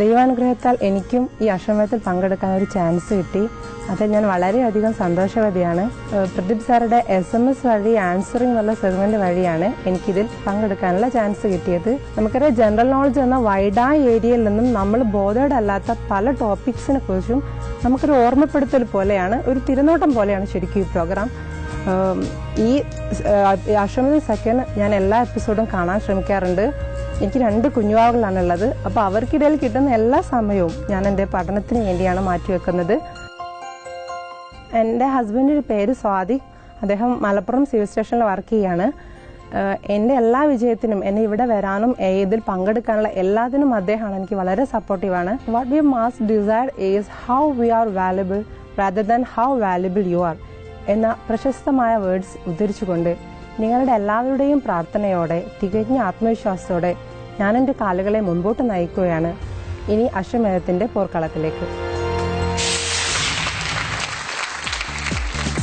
ദൈവാനുഗ്രഹത്താൽ എനിക്കും ഈ അശ്വമേധത്തിൽ പങ്കെടുക്കാൻ ഒരു ചാൻസ് കിട്ടി. അതിൽ ഞാൻ വളരെയധികം സന്തോഷവതിയാണ്. പ്രദീപ് സാറുടെ SMS വഴി ആൻസറിംഗ് എന്നുള്ള സെഗ്മെന്റ് വഴിയാണ് എനിക്കിതിൽ പങ്കെടുക്കാനുള്ള ചാൻസ് കിട്ടിയത്. നമുക്കറിയാം, ജനറൽ നോളജ് എന്ന വൈഡായ ഏരിയയിൽ നിന്നും നമ്മൾ ബോധേഡ് അല്ലാത്ത പല ടോപ്പിക്സിനെ കുറിച്ചും നമുക്കൊരു ഓർമ്മപ്പെടുത്തൽ പോലെയാണ്, ഒരു തിരുനോട്ടം പോലെയാണ് ശരിക്കും ഈ പ്രോഗ്രാം. ഈ അശ്വമേധം സെക്കൻഡ് ഞാൻ എല്ലാ എപ്പിസോഡും കാണാൻ ശ്രമിക്കാറുണ്ട്. എനിക്ക് 2 കുഞ്ഞുവാവുകളാണുള്ളത്. അപ്പോൾ അവർക്കിടയിൽ കിട്ടുന്ന എല്ലാ സമയവും ഞാൻ എൻ്റെ പഠനത്തിന് വേണ്ടിയാണ് മാറ്റിവെക്കുന്നത്. എൻ്റെ ഹസ്ബൻഡിൻ്റെ പേര് സ്വാതി. അദ്ദേഹം മലപ്പുറം സിവിൽ സ്റ്റേഷനിൽ വർക്ക് ചെയ്യാണ്. എൻ്റെ എല്ലാ വിജയത്തിനും എന്നെ ഇവിടെ വരാനും ഇതിൽ പങ്കെടുക്കാനുള്ള എല്ലാത്തിനും അദ്ദേഹമാണ് എനിക്ക് വളരെ സപ്പോർട്ടീവാണ്. What we must decide is how we are valuable rather than how valuable you are എന്ന പ്രശസ്തമായ വേർഡ്സ് ഉദ്ധരിച്ചുകൊണ്ട് നിങ്ങളുടെ എല്ലാവരുടെയും പ്രാർത്ഥനയോടെ തികഞ്ഞ ആത്മവിശ്വാസത്തോടെ ഞാൻ എൻ്റെ കാലുകളെ മുൻപോട്ട് നയിക്കുകയാണ് ഇനി അശ്വമേധത്തിന്റെ പോർക്കളത്തിലേക്ക്.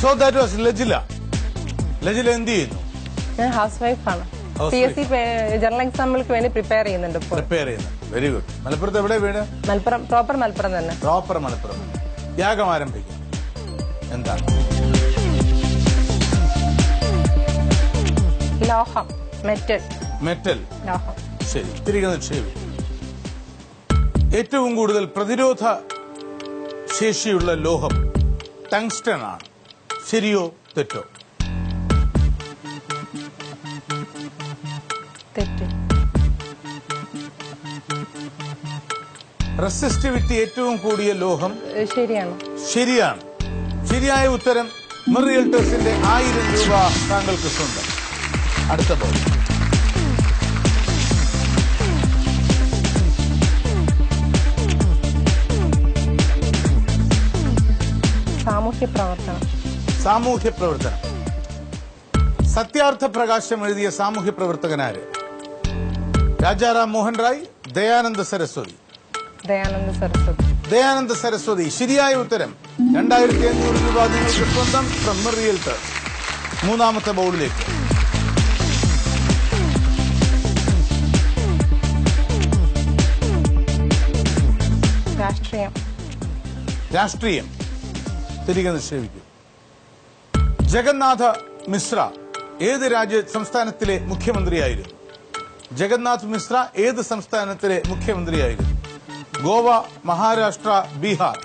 So that was Lejila. Lejila എന്ത് ചെയ്യുന്നു? ഞാൻ ഹൗസ് വൈഫാണ്. PSC ജനറൽ എക്സാമുകൾക്ക് വേണ്ടി പ്രിപ്പയർ ചെയ്യുന്നുണ്ട്. Very good. മലപ്പുറത്ത് എവിടെ വീട്? മലപ്പുറം, പ്രോപ്പർ മലപ്പുറം തന്നെ. പ്രോപ്പർ മലപ്പുറം. യാഗം ആരംഭിക്കാം. എന്താണ്? ലോഹം, മെറ്റൽ. മെറ്റൽ, ലോഹം. ശരി, തിരികെ നിക്ഷേപം. ഏറ്റവും കൂടുതൽ പ്രതിരോധ ശേഷിയുള്ള ലോഹം ടങ്സ്റ്റൺ ആണ്. ശരിയോ തെറ്റോ? തെറ്റ്. റെസിസ്റ്റിവിറ്റി ഏറ്റവും കൂടിയ ലോഹം ശരിയാണ്. ശരിയാണ്. ശരിയായ ഉത്തരം റിയൽറ്റേഴ്സിന്റെ 1000 രൂപ താങ്കൾക്ക് സ്വന്തം. അടുത്ത ബോൾ. സാമൂഹ്യ പ്രവർത്തനം. സത്യാർത്ഥ പ്രകാശം എഴുതിയ സാമൂഹ്യ പ്രവർത്തകനാര്? രാജാറാം മോഹൻ റായ്, ദയാനന്ദ സരസ്വതി. ദയാനന്ദ സരസ്വതി. ശരിയായ ഉത്തരം. 2500 രൂപ നിങ്ങൾക്ക് സ്വന്തം ഫ്രം റിയൽറ്റേഴ്സ്. മൂന്നാമത്തെ ബോളിലേക്ക്. രാഷ്ട്രീയം. തിരികെ നിക്ഷേപിക്കും. ജഗന്നാഥ മിശ്ര ഏത് സംസ്ഥാനത്തിലെ മുഖ്യമന്ത്രിയായിരുന്നു? ജഗന്നാഥ് മിശ്ര ഏത് സംസ്ഥാനത്തിലെ മുഖ്യമന്ത്രിയായിരുന്നു? ഗോവ, മഹാരാഷ്ട്ര, ബീഹാർ.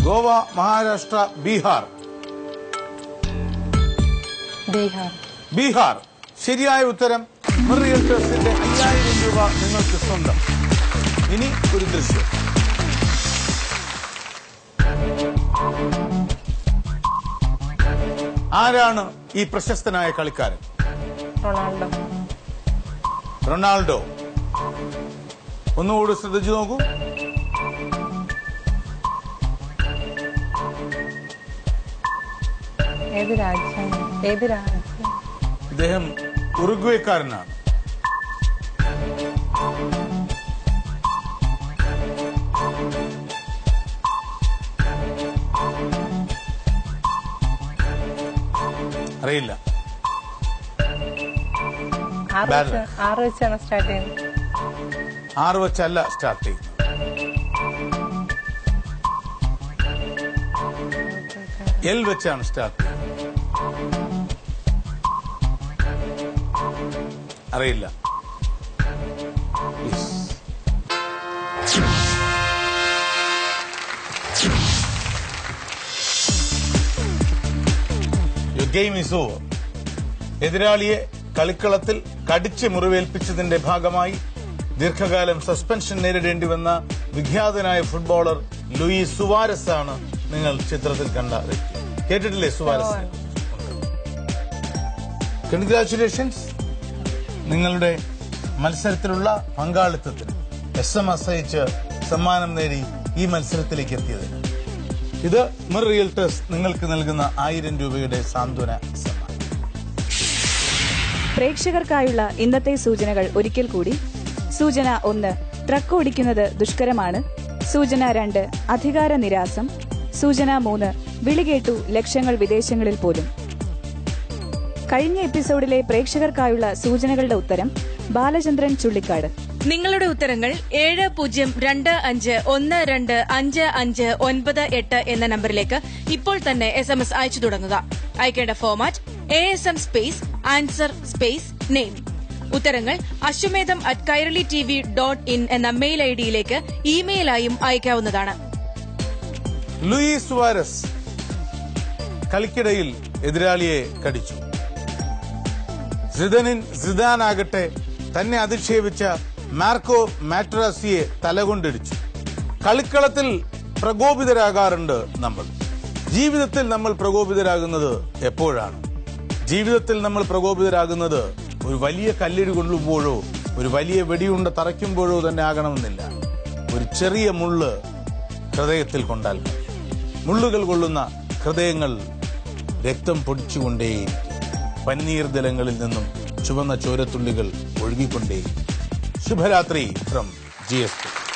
ഗോവ, മഹാരാഷ്ട്ര, ബീഹാർ. ബീഹാർ. ശരിയായ ഉത്തരം. റിയൽറ്റേഴ്സിന്റെ 5000 രൂപ നിങ്ങൾക്ക് സ്വന്തം. ഇനി ഒരു ദൃശ്യം. ആരാണ് ഈ പ്രശസ്തനായ കളിക്കാരൻ? റൊണാൾഡോ. ഒന്നുകൂടി ശ്രദ്ധിച്ചു നോക്കൂ. അദ്ദേഹം ഉറുഗ്വേക്കാരനാണ്. അറിയില്ല. 6 വെച്ചാണ് സ്റ്റാർട്ട് ചെയ്യുന്നത്. 6 വെച്ചല്ല സ്റ്റാർട്ട് ചെയ്യുന്നത്. L വെച്ചാണ് സ്റ്റാർട്ട് ചെയ്യുന്നത്. അറിയില്ല. Game is over. എതിരാളിയെ കളിക്കളത്തിൽ കടിച്ച് മുറിവേൽപ്പിച്ചതിന്റെ ഭാഗമായി ദീർഘകാലം സസ്പെൻഷൻ നേരിടേണ്ടി വന്ന വിഖ്യാതനായ ഫുട്ബോളർ ലൂയിസ് സുവാരസ് ആണ് നിങ്ങൾ ചിത്രത്തിൽ കണ്ട വ്യക്തി. കേട്ടിട്ടില്ലേ സുവാരസ്? കൺഗ്രാറ്റുലേഷൻസ്. നിങ്ങളുടെ മത്സരത്തിലുള്ള പങ്കാളിത്തത്തിന് SMS അയച്ച് സമ്മാനം നേടി ഈ മത്സരത്തിലേക്ക് എത്തിയതിന് ഇത് റിയൽറ്റേഴ്സ് നിങ്ങൾക്ക് നൽകുന്ന 1000 രൂപയുടെ സാന്ത്വന സമ്മാനം. പ്രേക്ഷകർക്കായുള്ള ഇന്നത്തെ സൂചനകൾ ഒരിക്കൽ കൂടി. സൂചന 1, ട്രക്ക് ഓടിക്കുന്നത് ദുഷ്കരമാണ്. സൂചന 2, അധികാര നിരാസം. സൂചന 3, വിളികേട്ടു ലക്ഷങ്ങൾ വിദേശങ്ങളിൽ പോലും. കഴിഞ്ഞ എപ്പിസോഡിലെ പ്രേക്ഷകർക്കായുള്ള സൂചനകളുടെ ഉത്തരം ബാലചന്ദ്രൻ ചുള്ളിക്കാട്. നിങ്ങളുടെ ഉത്തരങ്ങൾ 7025125598 എന്ന നമ്പറിലേക്ക് ഇപ്പോൾ തന്നെ SMS അയച്ചു തുടങ്ങുക. അയക്കേണ്ട format ASM space answer space name. ഉത്തരങ്ങൾ ashwamedham@kairalitv.in എന്ന മെയിൽ ഐഡിയിലേക്ക് ഇമെയിലായും അയക്കാവുന്നതാണ്. ലൂയിസ് സുവാരസ് കളിക്കിടയിൽ എതിരാളിയെ കടിച്ചു. സിദാനാകട്ടെ തന്നെ അധിക്ഷേപിച്ച മാർക്കോ മാട്രാസിയെ തലകൊണ്ടിടിച്ചു. കളിക്കളത്തിൽ പ്രകോപിതരാകാറുണ്ട് നമ്മൾ. ജീവിതത്തിൽ നമ്മൾ പ്രകോപിതരാകുന്നത് എപ്പോഴാണ്? ജീവിതത്തിൽ നമ്മൾ പ്രകോപിതരാകുന്നത് ഒരു വലിയ കല്ലിടി കൊള്ളുമ്പോഴോ ഒരു വലിയ വെടിയുണ്ട തറയ്ക്കുമ്പോഴോ തന്നെ ആകണമെന്നില്ല. ഒരു ചെറിയ മുള്ള് ഹൃദയത്തിൽ കൊണ്ടാൽ മുള്ളുകൾ കൊള്ളുന്ന ഹൃദയങ്ങൾ രക്തം പൊടിച്ചുകൊണ്ടേയിരിക്കും. പന്നീർദലങ്ങളിൽ നിന്നും ചുവന്ന ചോരത്തുള്ളികൾ ഒഴുകിക്കൊണ്ടേയിരിക്കും. ശുഭരാത്രി ഫ്രം GST.